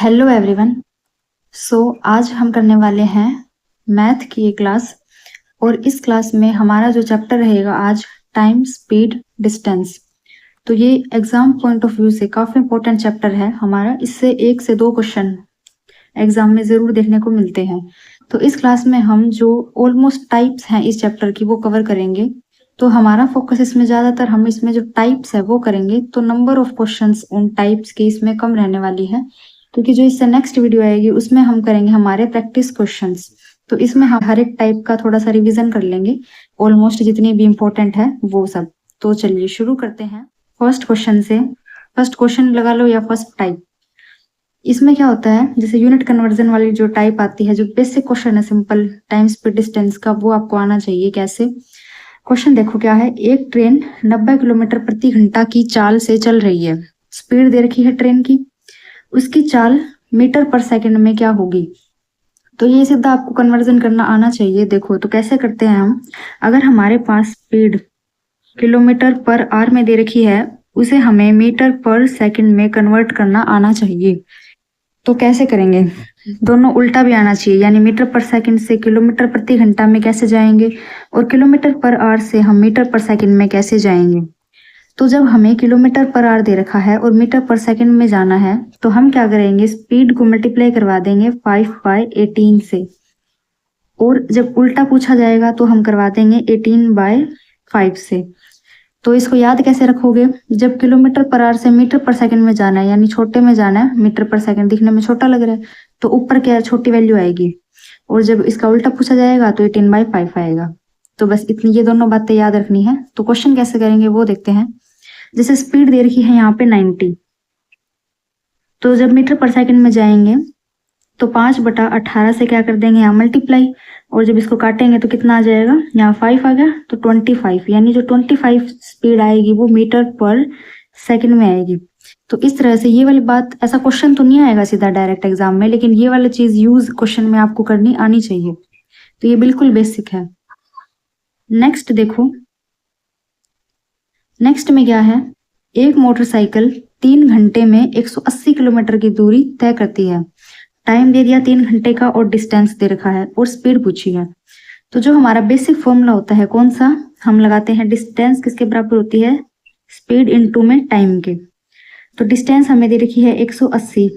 Hello everyone. आज हम करने वाले हैं मैथ की ये क्लास। और इस क्लास में हमारा जो चैप्टर रहेगा आज टाइम स्पीड डिस्टेंस। तो ये एग्जाम पॉइंट ऑफ व्यू से काफ़ी इंपॉर्टेंट चैप्टर है हमारा। इससे 1 से 2 क्वेश्चन एग्जाम में ज़रूर देखने को मिलते हैं। तो इस क्लास में हम जो ऑलमोस्ट टाइप्स हैं इस चैप्टर की वो कवर करेंगे। तो हमारा फोकस इसमें ज़्यादातर हम इसमें जो टाइप्स है वो करेंगे। तो नंबर ऑफ क्वेश्चंस उन टाइप्स की इसमें कम रहने वाली है, क्योंकि जो इससे नेक्स्ट वीडियो आएगी उसमें हम करेंगे हमारे प्रैक्टिस क्वेश्चंस। तो इसमें हम हर एक टाइप का थोड़ा सा रिवीजन कर लेंगे, ऑलमोस्ट जितनी भी इम्पोर्टेंट है वो सब। तो चलिए शुरू करते हैं फर्स्ट क्वेश्चन से। फर्स्ट क्वेश्चन लगा लो या फर्स्ट टाइप। इसमें क्या होता है, जैसे यूनिट कन्वर्जन वाली जो टाइप आती है, जो बेसिक क्वेश्चन है सिंपल टाइम स्पीड डिस्टेंस का, वो आपको आना चाहिए। कैसे? क्वेश्चन देखो क्या है। एक ट्रेन 90 किलोमीटर प्रति घंटा की चाल से चल रही है। स्पीड दे रखी है ट्रेन की, उसकी चाल मीटर पर सेकंड में क्या होगी? तो ये सीधा आपको कन्वर्जन करना आना चाहिए। देखो तो कैसे करते हैं हम। अगर हमारे पास स्पीड किलोमीटर पर आवर में दे रखी है, उसे हमें मीटर पर सेकंड में कन्वर्ट करना आना चाहिए। तो कैसे करेंगे? दोनों उल्टा भी आना चाहिए, यानी मीटर पर सेकंड से किलोमीटर प्रति घंटा में कैसे जाएंगे, और किलोमीटर पर आवर से हम मीटर पर सेकंड में कैसे जाएंगे। तो जब हमें किलोमीटर पर आवर दे रखा है और मीटर पर सेकंड में जाना है, तो हम क्या करेंगे, स्पीड को मल्टीप्लाई करवा देंगे 5/18 से। और जब उल्टा पूछा जाएगा तो हम करवा देंगे 18/5 से। तो इसको याद कैसे रखोगे? जब किलोमीटर पर आवर से मीटर पर सेकंड में जाना है, यानी छोटे में जाना है, मीटर पर सेकंड दिखने में छोटा लग रहा है, तो ऊपर क्या है, छोटी वैल्यू आएगी। और जब इसका उल्टा पूछा जाएगा तो 18/5 आएगा। तो बस इतनी ये दोनों बातें याद रखनी है। तो क्वेश्चन कैसे करेंगे वो देखते हैं। जैसे स्पीड दे रखी है यहाँ पे 90, तो जब मीटर पर सेकंड में जाएंगे तो 5/18 से क्या कर देंगे, यहाँ मल्टीप्लाई। और जब इसको काटेंगे तो कितना आ जाएगा, यहाँ 5 आ गया, तो 25, यानी जो 25 स्पीड आएगी वो मीटर पर सेकंड में आएगी। तो इस तरह से ये वाली बात, ऐसा क्वेश्चन तो नहीं आएगा सीधा डायरेक्ट एग्जाम में, लेकिन ये वाली चीज यूज क्वेश्चन में आपको करनी आनी चाहिए। तो ये बिल्कुल बेसिक है। नेक्स्ट देखो, नेक्स्ट में क्या है। एक मोटरसाइकिल 3 घंटे में 180 किलोमीटर की दूरी तय करती है। टाइम दे दिया 3 घंटे का और डिस्टेंस दे रखा है और स्पीड पूछी है। तो जो हमारा बेसिक फॉर्मूला होता है कौन सा, हम लगाते हैं डिस्टेंस किसके बराबर होती है, स्पीड इनटू में टाइम के। तो डिस्टेंस हमें दे रखी है 180,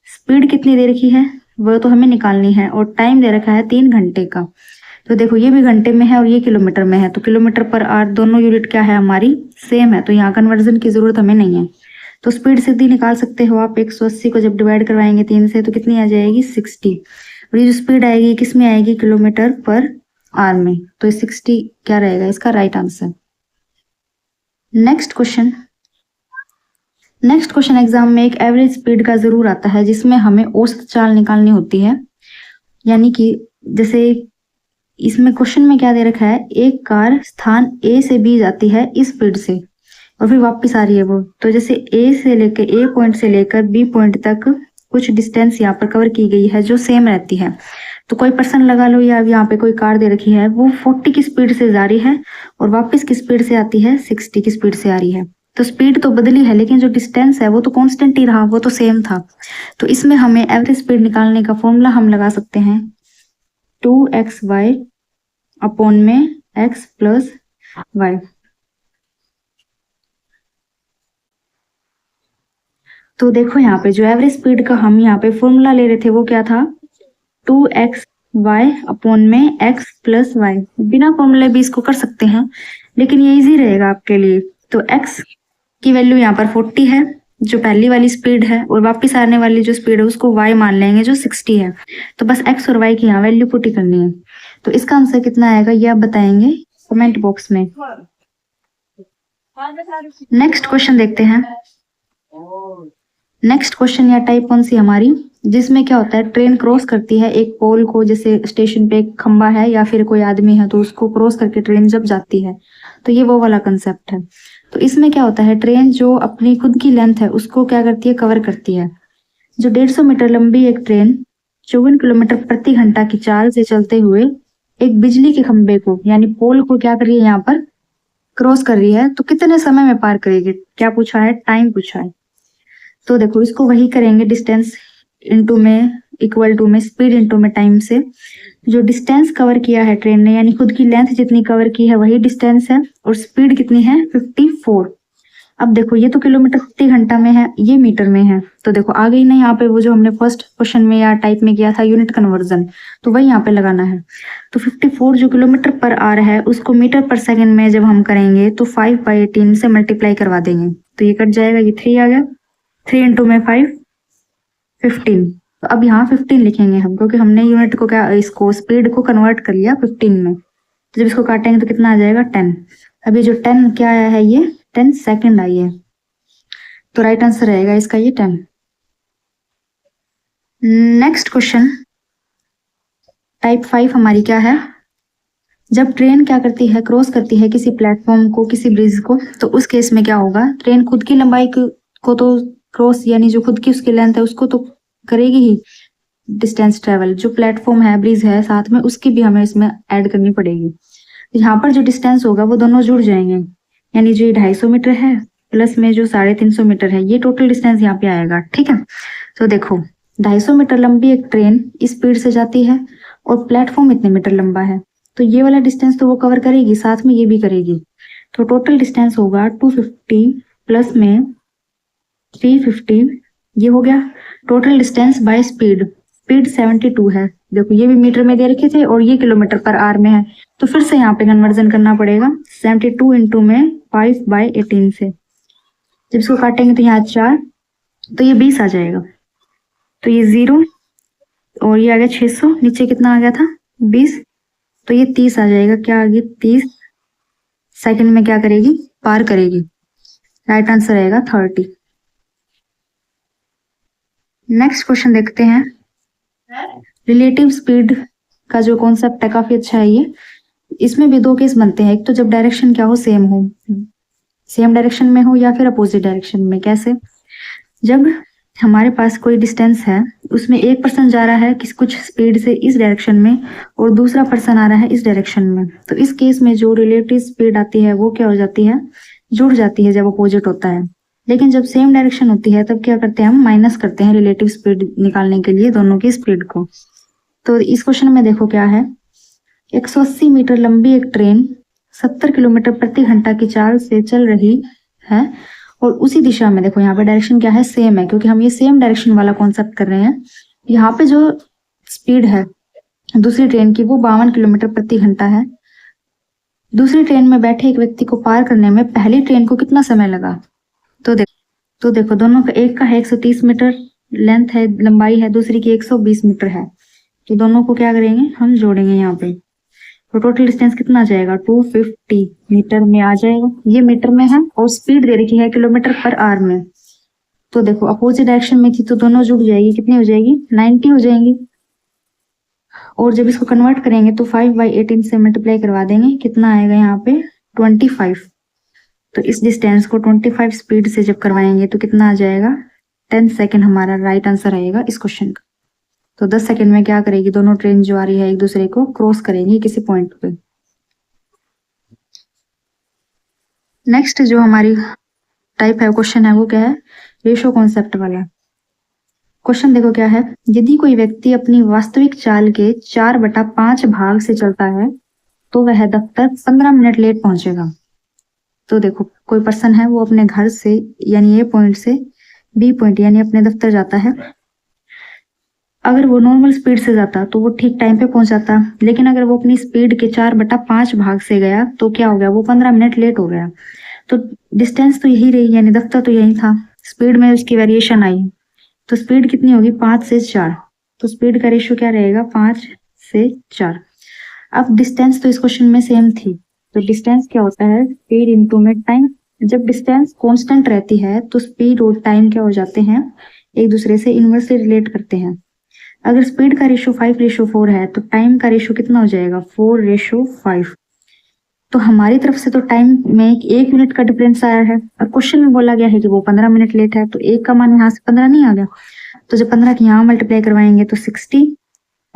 स्पीड कितनी दे रखी है वो तो हमें निकालनी है, और टाइम दे रखा है 3 घंटे का। तो देखो ये भी घंटे में है और ये किलोमीटर में है, तो किलोमीटर पर आवर दोनों यूनिट क्या है हमारी, सेम है। तो यहाँ कन्वर्जन की जरूरत हमें नहीं है। तो स्पीड सीधी निकाल सकते हो आप। 180 को जब डिवाइड करवाएंगे 3 से तो कितनी आ जाएगी, 60। और ये जो स्पीड आएगी किस में आएगी, किलोमीटर पर आवर में। तो 60 क्या रहेगा इसका right answer. Next question. Next question exam में एक एवरेज स्पीड का जरूर आता है, जिसमें हमें औसत चाल निकालनी होती है। यानी कि जैसे इसमें क्वेश्चन में क्या दे रखा है, एक कार स्थान ए से बी जाती है इस स्पीड से और फिर वापस आ रही है वो। तो जैसे ए पॉइंट से लेकर बी पॉइंट तक कुछ डिस्टेंस यहाँ पर कवर की गई है जो सेम रहती है। तो कोई पर्सन लगा लो, या यहाँ पे कोई कार दे रखी है, वो 40 की स्पीड से जा रही है और वापस की स्पीड से आती है 60 की स्पीड से आ रही है। तो स्पीड तो बदली है, लेकिन जो डिस्टेंस है वो तो कांस्टेंट ही रहा, वो तो सेम था। तो इसमें हमें एवरेज स्पीड निकालने का फॉर्मूला हम लगा सकते हैं 2xy अपॉन में x प्लस y। तो देखो यहाँ पे जो एवरेज स्पीड का हम यहाँ पे फॉर्मूला ले रहे थे वो क्या था, 2xy अपॉन में x प्लस y। बिना फॉर्मूले भी इसको कर सकते हैं, लेकिन ये इजी रहेगा आपके लिए। तो x की वैल्यू यहाँ पर 40 है जो पहली वाली स्पीड है, और वापस आने वाली जो स्पीड है उसको y मान लेंगे जो 60 है। तो बस x और y की यहाँ वैल्यू पुट करनी है। तो इसका आंसर कितना आएगा ये आप बताएंगे कमेंट बॉक्स में। नेक्स्ट क्वेश्चन देखते हैं। नेक्स्ट क्वेश्चन या टाइप कौन सी हमारी, जिसमें क्या होता है, ट्रेन क्रॉस करती है एक पोल को, जैसे स्टेशन पे एक खंबा है या फिर कोई आदमी है, तो उसको क्रॉस करके ट्रेन जब जाती है, तो ये वो वाला कंसेप्ट है। तो इसमें क्या होता है, ट्रेन जो अपनी खुद की लेंथ है उसको क्या करती है, कवर करती है। जो 150 मीटर लंबी एक ट्रेन 54 किलोमीटर प्रति घंटा की चाल से चलते हुए एक बिजली के खंबे को यानी पोल को क्या कर रही है, यहाँ पर क्रॉस कर रही है, तो कितने समय में पार करेगी, क्या पूछा है, टाइम पूछा है। तो देखो इसको वही करेंगे, डिस्टेंस इंटू में इक्वल टू में स्पीड इंटू में टाइम से जो डिस्टेंस कवर किया है ट्रेन ने, यानी खुद की लेंथ जितनी कवर की है वही डिस्टेंस है, और स्पीड कितनी है 54। अब देखो ये तो किलोमीटर प्रति घंटा में है, ये मीटर में है, तो देखो आ गई ना यहाँ पे वो जो हमने फर्स्ट क्वेश्चन में या टाइप में किया था यूनिट कन्वर्जन, तो वही यहाँ पे लगाना है। तो 54 जो किलोमीटर पर आवर है उसको मीटर पर सेकंड में जब हम करेंगे तो 5/18 से मल्टीप्लाई करवा देंगे, तो ये कट जाएगा, ये 3 आ गया, 3 इंटू में 5 15। तो अब यहाँ 15 लिखेंगे हम, क्योंकि हमने यूनिट को क्या इसको स्पीड को कन्वर्ट कर लिया 15 में, तो जब इसको काटेंगे तो कितना आ जाएगा 10। अब ये जो 10 क्या आया है, ये 10 सेकंड आई है, तो राइट आंसर रहेगा इसका ये 10। नेक्स्ट क्वेश्चन टाइप 5 हमारी क्या है, जब ट्रेन क्या करती है, क्रॉस करती है किसी प्लेटफॉर्म को, किसी ब्रिज को, तो उस केस में क्या होगा, ट्रेन खुद की लंबाई को तो क्रॉस, यानी जो खुद की उसकी लेंथ है उसको तो करेगी ही डिस्टेंस ट्रेवल, जो प्लेटफॉर्म है ब्रिज है साथ में उसकी भी हमें इसमें ऐड करनी पड़ेगी। यहाँ पर जो डिस्टेंस होगा वो दोनों जुड़ जाएंगे, यानी जो 250 मीटर है प्लस में जो 350 मीटर है, ये टोटल डिस्टेंस यहाँ पे आएगा, ठीक है। तो देखो 250 मीटर लंबी एक ट्रेन इस स्पीड से जाती है और प्लेटफॉर्म इतने मीटर लंबा है, तो ये वाला डिस्टेंस तो वो कवर करेगी, साथ में ये भी करेगी, तो टोटल डिस्टेंस होगा 250 प्लस में 350, ये हो गया total distance by speed. Speed 72 है, देखो ये भी मीटर में दे रखे थे और ये किलोमीटर पर आवर में है, तो फिर से यहाँ पे कन्वर्जन करना पड़ेगा 72 इंटू में 5/18 से, जब इसको काटेंगे तो यहाँ 4, तो ये 20 आ जाएगा, तो ये 0 और ये आ गया 600, नीचे कितना आ गया था 20, तो ये 30 आ जाएगा, क्या आ गई 30 सेकंड में क्या करेगी, पार करेगी, राइट आंसर आएगा 30। नेक्स्ट क्वेश्चन देखते हैं, रिलेटिव स्पीड का जो कॉन्सेप्ट है काफी अच्छा है ये, इसमें भी दो केस बनते हैं, एक तो जब डायरेक्शन क्या हो, सेम हो, सेम डायरेक्शन में हो, या फिर अपोजिट डायरेक्शन में। कैसे, जब हमारे पास कोई डिस्टेंस है उसमें एक पर्सन जा रहा है किस कुछ स्पीड से इस डायरेक्शन में और दूसरा पर्सन आ रहा है इस डायरेक्शन में, तो इस केस में जो रिलेटिव स्पीड आती है वो क्या हो जाती है, जुड़ जाती है जब अपोजिट होता है। लेकिन जब सेम डायरेक्शन होती है तब क्या करते हैं, हम माइनस करते हैं रिलेटिव स्पीड निकालने के लिए दोनों की स्पीड को। तो इस क्वेश्चन में देखो क्या है, 180 मीटर लंबी एक ट्रेन 70 किलोमीटर प्रति घंटा की चाल से चल रही है और उसी दिशा में, देखो यहाँ पे डायरेक्शन क्या है, सेम है, क्योंकि हम ये सेम डायरेक्शन वाला कॉन्सेप्ट कर रहे हैं। यहाँ पे जो स्पीड है दूसरी ट्रेन की वो 52 किलोमीटर प्रति घंटा है। दूसरी ट्रेन में बैठे एक व्यक्ति को पार करने में पहली ट्रेन को कितना समय लगा, तो देखो दोनों का, एक का है 130 मीटर लेंथ है, लंबाई है, दूसरी की 120 मीटर है, तो दोनों को क्या करेंगे, हम जोड़ेंगे यहाँ पे, तो टोटल डिस्टेंस कितना आ जाएगा, 250 मीटर में आ जाएगा, ये मीटर में है और स्पीड दे रखी है किलोमीटर पर आवर में। तो देखो अपोजिट डायरेक्शन में थी तो दोनों जुड़ जाएगी, कितनी हो जाएगी 90 हो जाएंगी, और जब इसको कन्वर्ट करेंगे तो 5/18 से मल्टीप्लाई करवा देंगे, कितना आएगा यहाँ पे 25। तो इस डिस्टेंस को 25 स्पीड से जब करवाएंगे तो कितना आ जाएगा 10 सेकेंड, हमारा राइट आंसर आएगा इस क्वेश्चन का। तो 10 सेकेंड में क्या करेगी, दोनों ट्रेन जो आ रही है एक दूसरे को क्रॉस करेंगी किसी पॉइंट पे। नेक्स्ट जो हमारी टाइप है क्वेश्चन है वो क्या है, रेशो कॉन्सेप्ट वाला क्वेश्चन। देखो क्या है, यदि कोई व्यक्ति अपनी वास्तविक चाल के 4/5 भाग से चलता है तो वह दफ्तर 15 मिनट लेट पहुंचेगा। तो देखो कोई पर्सन है वो अपने घर से यानी ए पॉइंट से बी पॉइंट यानी अपने दफ्तर जाता है, अगर वो नॉर्मल स्पीड से जाता तो वो ठीक टाइम पे पहुंच जाता, लेकिन अगर वो अपनी स्पीड के 4/5 भाग से गया तो क्या हो गया, वो 15 मिनट लेट हो गया। तो डिस्टेंस तो यही रही, यानी दफ्तर तो यही था, स्पीड में उसकी वेरिएशन आई, तो स्पीड कितनी होगी 5 से 4, तो स्पीड का रेशियो क्या रहेगा 5 से 4। अब डिस्टेंस तो इस क्वेश्चन में सेम थी, तो डिस्टेंस क्या होता है, स्पीड इंटू में टाइम। जब डिस्टेंस कांस्टेंट रहती है तो स्पीड और टाइम क्या हो जाते हैं, एक दूसरे से इनवर्सली रिलेट करते हैं। अगर स्पीड का रेशियो 5:4 है तो टाइम का रेशियो कितना हो जाएगा 4:5। तो हमारी तरफ से तो टाइम में 1 मिनट का डिफरेंस आया है और क्वेश्चन में बोला गया है कि वो 15 मिनट लेट है, तो 1 का मान यहाँ से 15 नहीं आ गया, तो जब 15 की यहाँ मल्टीप्लाई करवाएंगे तो 60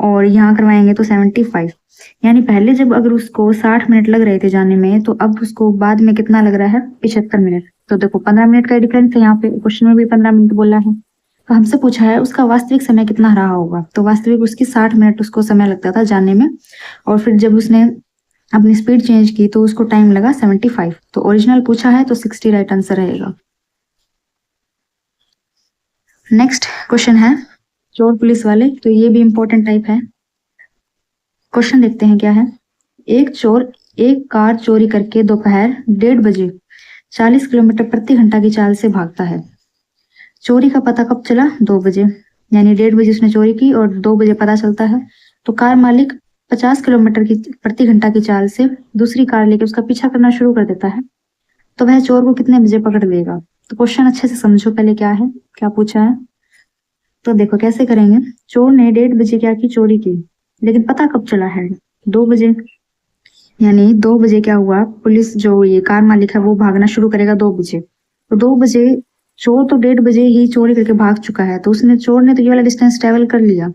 और यहाँ करवाएंगे तो 75, यानी पहले जब अगर उसको 60 मिनट लग रहे थे जाने में तो अब उसको बाद में कितना लग रहा है 75 मिनट। तो देखो 15 मिनट का डिफरेंस है, यहाँ पे क्वेश्चन में भी 15 मिनट बोला है, तो हमसे पूछा है उसका वास्तविक समय कितना रहा होगा। तो वास्तविक उसकी 60 मिनट उसको समय लगता था जाने में, और फिर जब उसने अपनी स्पीड चेंज की तो उसको टाइम लगा 75। तो ओरिजिनल पूछा है तो 60 राइट आंसर रहेगा। नेक्स्ट क्वेश्चन है चोर पुलिस वाले, तो ये भी इंपॉर्टेंट टाइप है। क्वेश्चन देखते हैं क्या है। एक चोर एक कार चोरी करके दोपहर 1:30 बजे 40 किलोमीटर प्रति घंटा की चाल से भागता है। चोरी का पता कब चला? 2 बजे, यानी 1:30 बजे उसने चोरी की और 2 बजे पता चलता है। तो कार मालिक 50 किलोमीटर की प्रति घंटा की चाल से दूसरी कार लेके उसका पीछा करना शुरू कर देता है। तो वह चोर को कितने बजे पकड़ लेगा? तो क्वेश्चन अच्छे से समझो पहले क्या है, क्या पूछा है। तो देखो कैसे करेंगे। चोर ने 1:30 बजे क्या की? चोरी की, लेकिन पता कब चला है? 2 बजे, यानी 2 बजे क्या हुआ, पुलिस जो ये कार मालिक है वो भागना शुरू करेगा 2 बजे। तो 2 बजे चोर तो 1:30 बजे ही चोरी करके भाग चुका है, तो चोर ने तो ये वाला डिस्टेंस ट्रेवल कर लिया,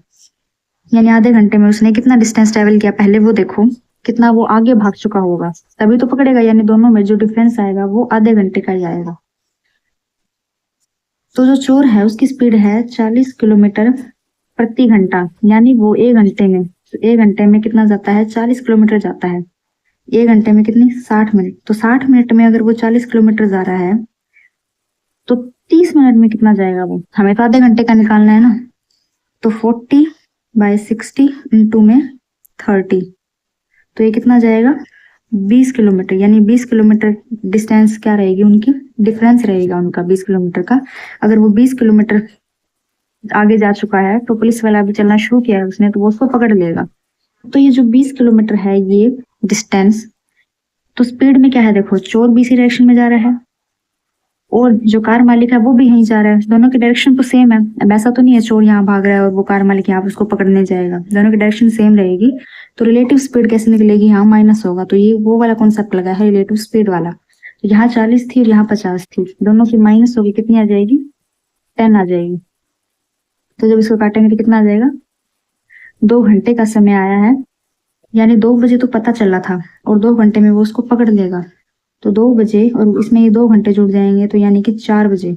यानी आधे घंटे में उसने कितना डिस्टेंस ट्रेवल किया पहले वो देखो, कितना वो आगे भाग चुका होगा, तभी तो पकड़ेगा। यानी दोनों में जो डिफरेंस आएगा वो आधे घंटे का ही आएगा। तो जो चोर है उसकी स्पीड है 40 किलोमीटर प्रति घंटा, यानी वो 1 घंटे में, तो 1 घंटे में कितना जाता है? 40 किलोमीटर जाता है। 1 घंटे में कितनी? 60 मिनट। तो 60 मिनट में अगर वो 40 किलोमीटर जा रहा है तो 30 मिनट में कितना जाएगा वो? हमें तो आधे घंटे का निकालना है ना। तो 40/60 इंटू में 30, तो ये कितना जाएगा? 20 किलोमीटर, यानी 20 किलोमीटर डिस्टेंस क्या रहेगी उनकी? डिफरेंस रहेगा उनका 20 किलोमीटर का। अगर वो 20 किलोमीटर आगे जा चुका है तो पुलिस वाला अभी चलना शुरू किया है उसने, तो वो उसको पकड़ लेगा। तो ये जो 20 किलोमीटर है ये डिस्टेंस, तो स्पीड में क्या है देखो, चोर भी इसी डायरेक्शन में जा रहा है और जो कार मालिक है वो भी यहीं जा रहा है, दोनों की डायरेक्शन तो सेम है। अब ऐसा तो नहीं है चोर यहाँ भाग रहा है और वो कार मालिक यहाँ उसको पकड़ने जाएगा, दोनों की डायरेक्शन सेम रहेगी। तो रिलेटिव स्पीड कैसे निकलेगी? यहाँ माइनस होगा, तो ये वो वाला कॉन्सेप्ट लगा है रिलेटिव स्पीड वाला। तो यहाँ 40 थी और यहाँ 50 थी, दोनों की माइनस होगी, कितनी आ जाएगी? 10 आ जाएगी। तो जब इसको काटेंगे तो कितना आ जाएगा? 2 घंटे का समय आया है, यानी 2 बजे तो पता चला था और 2 घंटे में वो उसको पकड़ लेगा। तो 2 बजे और इसमें ये 2 घंटे जुड़ जाएंगे, तो यानी कि 4 बजे।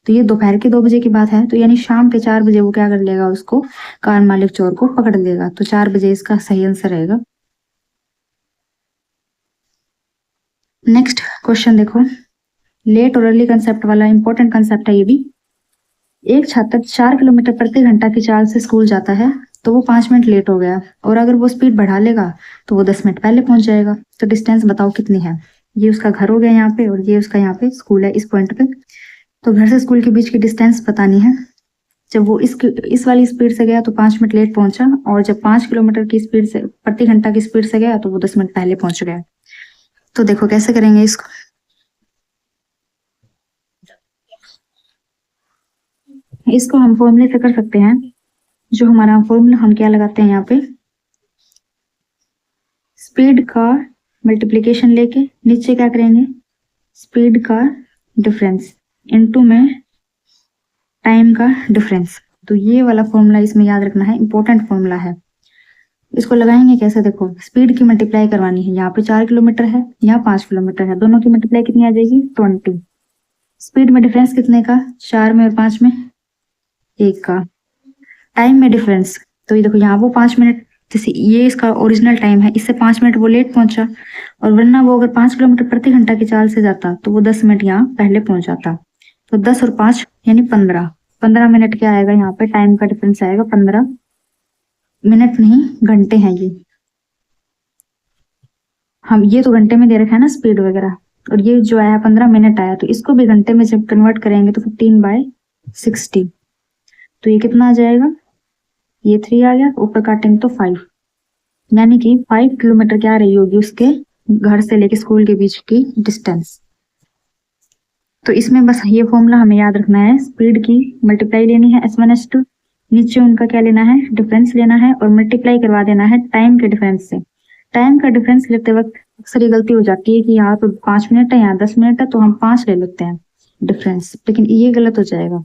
तो ये दोपहर के 2 बजे की बात है, तो यानी शाम के 4 बजे वो क्या कर लेगा, उसको कार मालिक चोर को पकड़ लेगा। तो 4 बजे इसका सही आंसर रहेगा। नेक्स्ट क्वेश्चन देखो, लेट और अर्ली कंसेप्ट वाला इंपॉर्टेंट कंसेप्ट है ये भी। एक छात्र 4 किलोमीटर प्रति घंटा की चाल से स्कूल जाता है, तो वो 5 मिनट लेट हो गया, और अगर वो स्पीड बढ़ा लेगा तो वो 10 मिनट पहले पहुंच जाएगा। तो डिस्टेंस बताओ कितनी है। ये उसका घर हो गया यहाँ पे और ये उसका यहाँ पे स्कूल है इस पॉइंट पे। तो घर से स्कूल के बीच की डिस्टेंस बतानी है। जब वो इस वाली स्पीड से गया तो 5 मिनट लेट पहुंचा, और जब 5 किलोमीटर की स्पीड से प्रति घंटा की स्पीड से गया तो वो 10 मिनट पहले पहुंच गया। तो देखो कैसे करेंगे इसको। इसको हम फॉर्मूले से कर सकते हैं। जो हमारा फॉर्मूला हम क्या लगाते हैं यहाँ पे, स्पीड का मल्टीप्लीकेशन लेके नीचे क्या करेंगे, स्पीड का डिफरेंस इनटू में टाइम का डिफरेंस। तो ये वाला फॉर्मूला इसमें याद रखना है, इंपॉर्टेंट फॉर्मूला है। इसको लगाएंगे कैसे, देखो स्पीड की मल्टीप्लाई करवानी है। यहाँ पे 4 किलोमीटर है, यहाँ 5 किलोमीटर है, दोनों की मल्टीप्लाई कितनी आ जाएगी? 20। स्पीड में डिफरेंस कितने का? 4 में और 5 में 1 का। टाइम में डिफरेंस, तो ये देखो यहाँ वो 5 मिनट, जैसे ये इसका ओरिजिनल टाइम है, इससे 5 मिनट वो लेट पहुंचा, और वरना वो अगर 5 किलोमीटर प्रति घंटा की चाल से जाता तो वो 10 मिनट यहाँ पहले पहुंच जाता। तो 10 और 5 यानी 15 मिनट क्या आएगा यहाँ पे, टाइम का डिफरेंस आएगा 15 मिनट, नहीं घंटे हैं ये। हम ये तो घंटे में दे रखा है ना स्पीड वगैरह, और ये जो आया 15 मिनट आया, तो इसको भी घंटे में जब कन्वर्ट करेंगे तो 15/60। तो ये कितना आ जाएगा, ये 3 आ गया, ऊपर काटेंगे तो 5, यानी कि 5 किलोमीटर क्या रही होगी उसके घर से लेके स्कूल के बीच की डिस्टेंस। तो इसमें बस ये फॉर्मूला हमें याद रखना है, स्पीड की मल्टीप्लाई लेनी है S1S2, नीचे उनका क्या लेना है, डिफरेंस लेना है, और मल्टीप्लाई करवा देना है टाइम के डिफरेंस से। टाइम का डिफरेंस लेते वक्त अक्सर ये गलती हो जाती है कि यहाँ तो 5 मिनट है, यहाँ 10 मिनट है, तो हम 5 ले लेते हैं डिफरेंस, लेकिन ये गलत हो जाएगा।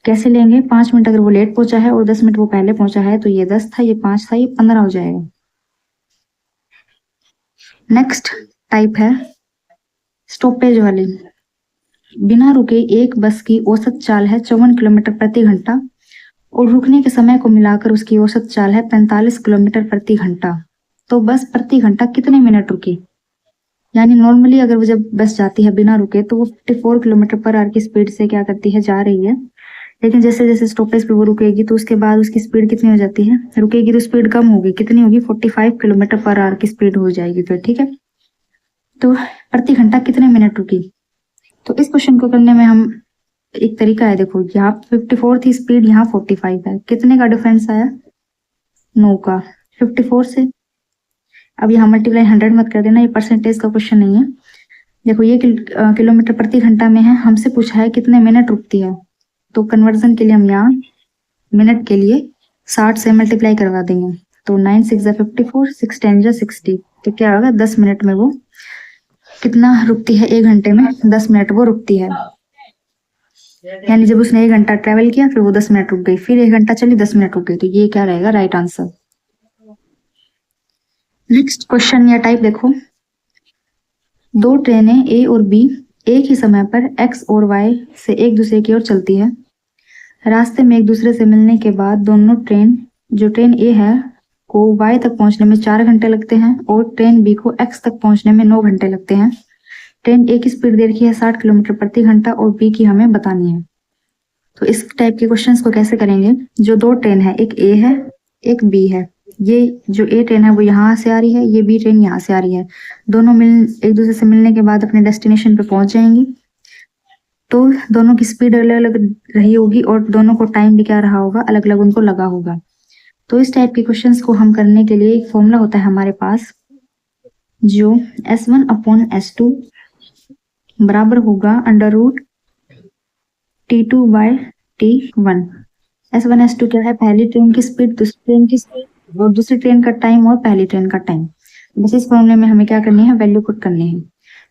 कैसे लेंगे, 5 मिनट अगर वो लेट पहुंचा है और 10 मिनट वो पहले पहुंचा है, तो ये 10 था, ये 5 था, ये 15 हो जाएगा। नेक्स्ट टाइप है स्टॉपेज वाली। बिना रुके एक बस की औसत चाल है 54 किलोमीटर प्रति घंटा और रुकने के समय को मिलाकर उसकी औसत चाल है 45 किलोमीटर प्रति घंटा। तो बस प्रति घंटा कितने मिनट रुकी? यानी नॉर्मली अगर वो जब बस जाती है बिना रुके तो वो 54 किलोमीटर पर आवर की स्पीड से क्या करती है, जा रही है। लेकिन जैसे जैसे स्टॉपेज पे वो रुकेगी तो उसके बाद उसकी स्पीड कितनी हो जाती है, रुकेगी तो स्पीड कम होगी, कितनी होगी, 45 किलोमीटर पर आवर की स्पीड हो जाएगी फिर, ठीक है। तो प्रति घंटा कितने मिनट रुकी? तो इस क्वेश्चन को करने में हम एक तरीका है, देखो यहाँ 54 थी स्पीड, यहाँ 45 है, कितने का डिफरेंस आया, 9 का 54 से। अब यहाँ मल्टीप्लाई 100 मत कर देना, ये परसेंटेज का क्वेश्चन नहीं है। देखो ये किलोमीटर प्रति घंटा में है, हमसे पूछा है कितने मिनट रुकती है, तो कन्वर्जन के लिए हम यहाँ मिनट के लिए 60 से मल्टीप्लाई करवा देंगे। तो 9 6 54, 6 10 60, तो क्या होगा 10 मिनट में वो कितना रुकती है, 1 घंटे में 10 मिनट वो रुकती है। यानी जब उसने 1 घंटा ट्रेवल किया फिर वो 10 मिनट रुक गई, फिर 1 घंटा चली 10 मिनट रुक गई, तो ये क्या रहेगा, राइट आंसर। नेक्स्ट क्वेश्चन या टाइप देखो, दो ट्रेनें ए और बी एक ही समय पर एक्स और वाई से एक दूसरे की ओर चलती है। रास्ते में एक दूसरे से मिलने के बाद दोनों ट्रेन, जो ट्रेन ए है को वाई तक पहुंचने में 4 घंटे लगते हैं और ट्रेन बी को एक्स तक पहुंचने में 9 घंटे लगते हैं। ट्रेन ए की स्पीड दे रखी है 60 किलोमीटर प्रति घंटा और बी की हमें बतानी है। तो इस टाइप के क्वेश्चंस को कैसे करेंगे, जो दो ट्रेन है, एक ए है एक बी है, ये जो ए ट्रेन है वो यहाँ से आ रही है, ये बी ट्रेन यहाँ से आ रही है, दोनों एक दूसरे से मिलने के बाद अपने डेस्टिनेशन पे पहुंच जाएंगी। तो दोनों की स्पीड अलग अलग रही होगी और दोनों को टाइम भी क्या रहा होगा, अलग अलग उनको लगा होगा। तो इस टाइप के क्वेश्चंस को हम करने के लिए एक फॉर्मूला होता है हमारे पास, जो S1/S2 बराबर होगा √T2/T1। S1 S2 क्या है, पहली ट्रेन की स्पीड, दूसरी ट्रेन की स्पीड और दूसरी ट्रेन का टाइम और पहली ट्रेन का टाइम। बस इस फॉर्मूले में हमें क्या करनी है, वैल्यू पुट करनी है।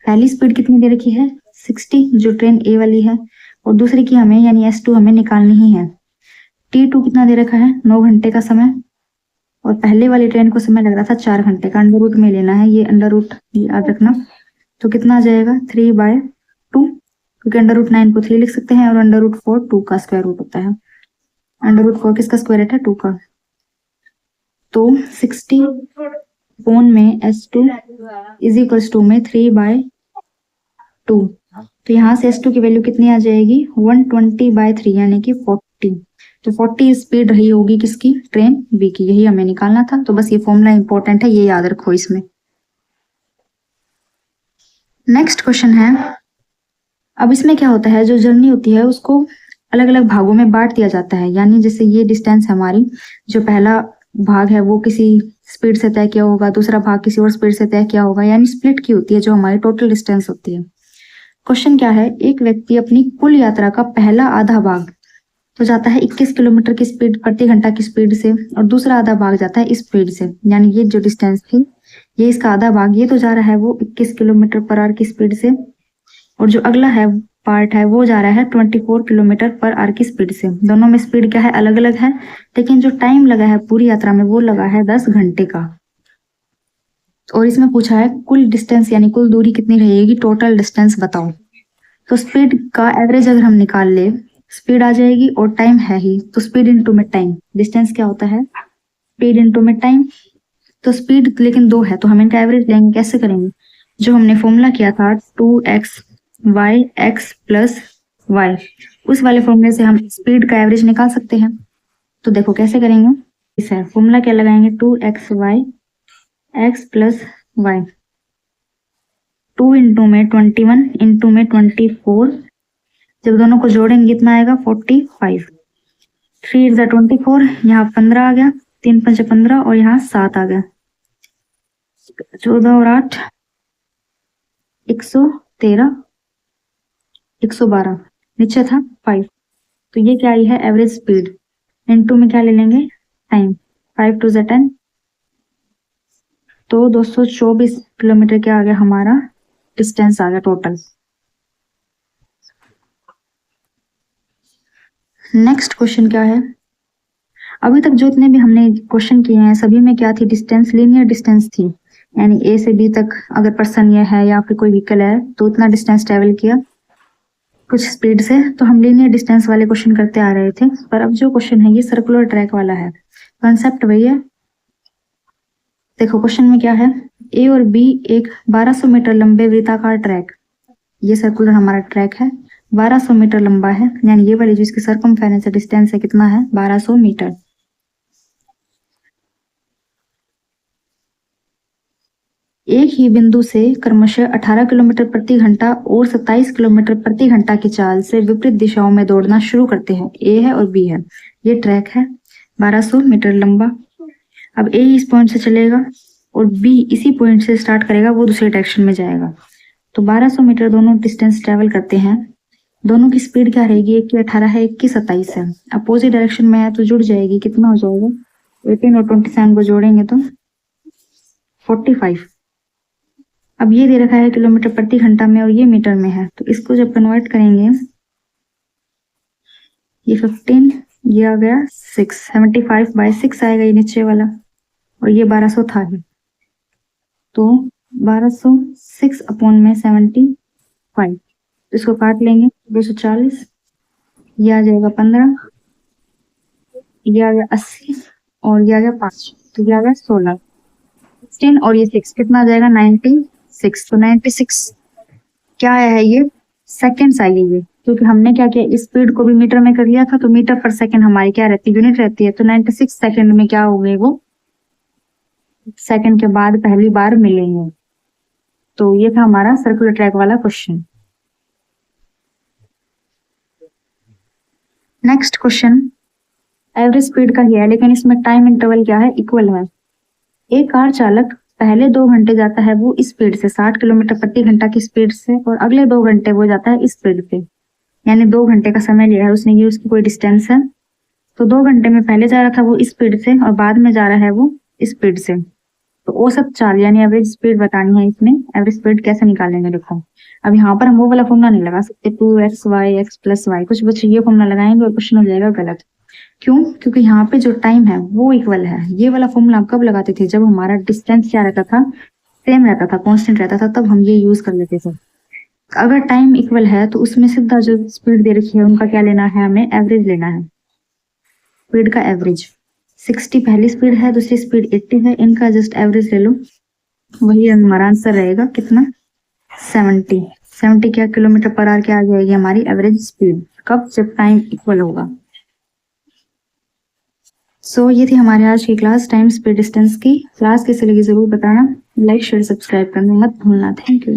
पहली स्पीड कितनी दे रखी है 60, जो ट्रेन ए वाली है, और दूसरी की हमें यानी S2 हमें निकालनी ही है। T2 कितना दे रखा है, 9 घंटे का समय, और पहले वाली ट्रेन को समय लग रहा था 4 घंटे का, अंडर रूट में लेना है, ये अंडर रूट याद रखना। तो कितना आ जाएगा 3/2, क्योंकि अंडर रूट 9 को 3 लिख सकते हैं और अंडर रूट 4 2 का स्क्वायर रूट होता है। अंडर रूट 4 किसका स्क्वायर है, 2 का। तो 60 पोन में S2 इज इक्वल्स टू में 3/2। तो यहाँ से S2 की वैल्यू कितनी आ जाएगी, 120/3 यानी कि 40। तो 40 स्पीड रही होगी किसकी, ट्रेन बी की, यही हमें निकालना था। तो बस ये फॉर्मूला इंपॉर्टेंट है, ये याद रखो इसमें। नेक्स्ट क्वेश्चन है, अब इसमें क्या होता है, जो जर्नी होती है उसको अलग अलग भागों में बांट दिया जाता है। यानी जैसे ये डिस्टेंस हमारी, जो पहला भाग है वो किसी स्पीड से तय किया होगा, दूसरा भाग किसी और स्पीड से तय किया होगा, यानी स्प्लिट की होती है जो हमारी टोटल डिस्टेंस होती है। क्वेश्चन क्या है, एक व्यक्ति अपनी कुल यात्रा का पहला आधा भाग तो जाता है 21 किलोमीटर की स्पीड प्रति घंटा की स्पीड से, और दूसरा आधा भाग जाता है इस स्पीड से। यानी ये जो डिस्टेंस थी, ये इसका आधा भाग, ये तो जा रहा है वो 21 किलोमीटर पर आवर की स्पीड से, और जो अगला है पार्ट है वो जा रहा है 24 किलोमीटर पर आवर की स्पीड से। दोनों में स्पीड क्या है, अलग अलग है, लेकिन जो टाइम लगा है पूरी यात्रा में वो लगा है 10 घंटे का। और इसमें पूछा है कुल डिस्टेंस यानी कुल दूरी कितनी रहेगी, टोटल डिस्टेंस बताओ। तो स्पीड का एवरेज अगर हम निकाल ले, स्पीड आ जाएगी और टाइम है ही, तो स्पीड इनटू में टाइम, डिस्टेंस क्या होता है, स्पीड इनटू में टाइम। तो स्पीड लेकिन 2 है, तो हम इनका एवरेज लेंगे, कैसे करेंगे, जो हमने फॉर्मूला किया था 2x(y)(x + y), उस वाले फॉर्मूले से हम स्पीड का एवरेज निकाल सकते हैं। तो देखो कैसे करेंगे, इस है फॉर्मूला क्या लगाएंगे, 2x(y)(x + y), 2 इंटू में 21 इंटू में 24, जब दोनों को जोड़ेंगे कितना आएगा 45। 3 × 24, यहाँ 15 आ गया, 3 × 5 = 15 और यहाँ 7 आ गया, 14 और 8 113, 112, नीचे था 5। तो ये क्या आई है, एवरेज स्पीड। इनटू में क्या ले लेंगे, टाइम, 5 × 2 = 10, तो 224 किलोमीटर क्या आ गया, हमारा डिस्टेंस आ गया टोटल। नेक्स्ट क्वेश्चन क्या है, अभी तक जो इतने भी हमने क्वेश्चन किए हैं सभी में क्या थी, डिस्टेंस लीनियर डिस्टेंस थी। यानी ए से बी तक अगर पर्सन ये है या फिर कोई व्हीकल है तो इतना डिस्टेंस ट्रेवल किया। कुछ स्पीड से। तो हम लीनियर डिस्टेंस वाले क्वेश्चन करते आ रहे थे, पर अब जो क्वेश्चन है ये सर्कुलर ट्रैक वाला है। कॉन्सेप्ट वही है। देखो क्वेश्चन में क्या है, ए और बी एक 1200 मीटर लंबे वृत्ताकार ट्रैक, ये सर्कुलर हमारा ट्रैक है, 1200 मीटर लंबा है, यानी ये वाली जो इसकी सर्कमफेरेंस डिस्टेंस है कितना है, 1200 मीटर। एक ही बिंदु से क्रमशः 18 किलोमीटर प्रति घंटा और 27 किलोमीटर प्रति घंटा की चाल से विपरीत दिशाओं में दौड़ना शुरू करते हैं। ए है और बी है, ये ट्रैक है 1200 मीटर लंबा। अब ए इस पॉइंट से चलेगा और बी इसी पॉइंट से स्टार्ट करेगा, वो दूसरे डायरेक्शन में जाएगा। तो 1200 मीटर दोनों डिस्टेंस ट्रेवल करते हैं। दोनों की स्पीड क्या रहेगी, एक की 18 है, एक की 27 है। अपोजिट डायरेक्शन में है तो जुड़ जाएगी, कितना हो जाएगा, 18 और 27 को जोड़ेंगे तो 45। अब ये दे रखा है किलोमीटर प्रति घंटा में और ये मीटर में है, तो इसको जब कन्वर्ट करेंगे, ये 15, ये आ गया 6, 75/6 आएगा ये नीचे वाला, और ये 1200 था ही, तो 1200 6/75, इसको काट लेंगे 240, ये आ जाएगा 15, ये आ गया 80 और ये आ गया 5, तो ये आ गया 16, 16 और ये 6 कितना आ जाएगा 96। तो 96 क्या है, ये सेकेंड्स आई है ये, क्योंकि हमने क्या किया, स्पीड को भी मीटर में कर लिया था, तो मीटर पर सेकंड हमारी क्या रहती है, यूनिट रहती है। तो 96 सेकंड में क्या हो गए, वो सेकंड के बाद पहली बार मिलेंगे। तो ये था हमारा सर्कुलर ट्रैक वाला question. Next question average speed का ही है, लेकिन इसमें टाइम इंटरवल क्या है, इक्वल है। एक कार चालक पहले 2 घंटे जाता है वो स्पीड से 60 किलोमीटर प्रति घंटा की स्पीड से, और अगले 2 घंटे वो जाता है इस स्पीड पे, यानी 2 घंटे का समय लिया है उसने, ये उसकी कोई डिस्टेंस है। तो 2 घंटे में पहले जा रहा था वो स्पीड से और बाद में जा रहा है वो स्पीड से। तो औसत चाल यानी एवरेज स्पीड बतानी है इसमें। एवरेज स्पीड कैसे निकालेंगे, देखो अब यहाँ पर हम वो वाला फॉर्मूला नहीं लगा सकते 2xy x + y, कुछ बच्चे ये फॉर्मूला लगाएंगे और क्वेश्चन हो जाएगा गलत। क्यों, क्योंकि यहाँ पे जो टाइम है वो इक्वल है। ये वाला फॉर्मूला आप कब लगाते थे, जब हमारा डिस्टेंस क्या रहता था, सेम रहता था, कांस्टेंट रहता था, तब हम ये यूज कर लेते थे। अगर टाइम इक्वल है तो उसमें सीधा जो स्पीड दे रखी है उनका क्या लेना है, हमें एवरेज लेना है। स्पीड का एवरेज 60 पहली स्पीड है, दूसरी स्पीड 80 है, इनका जस्ट एवरेज ले लो, वही हमारा आंसर रहेगा कितना, 70 क्या किलोमीटर पर आवर क्या आ जाएगी हमारी एवरेज स्पीड, कब, जब टाइम इक्वल होगा। सो ये थी हमारे आज की क्लास टाइम स्पीड डिस्टेंस की। क्लास कैसे लगी जरूर बताना, लाइक शेयर सब्सक्राइब करना मत भूलना। Thank you.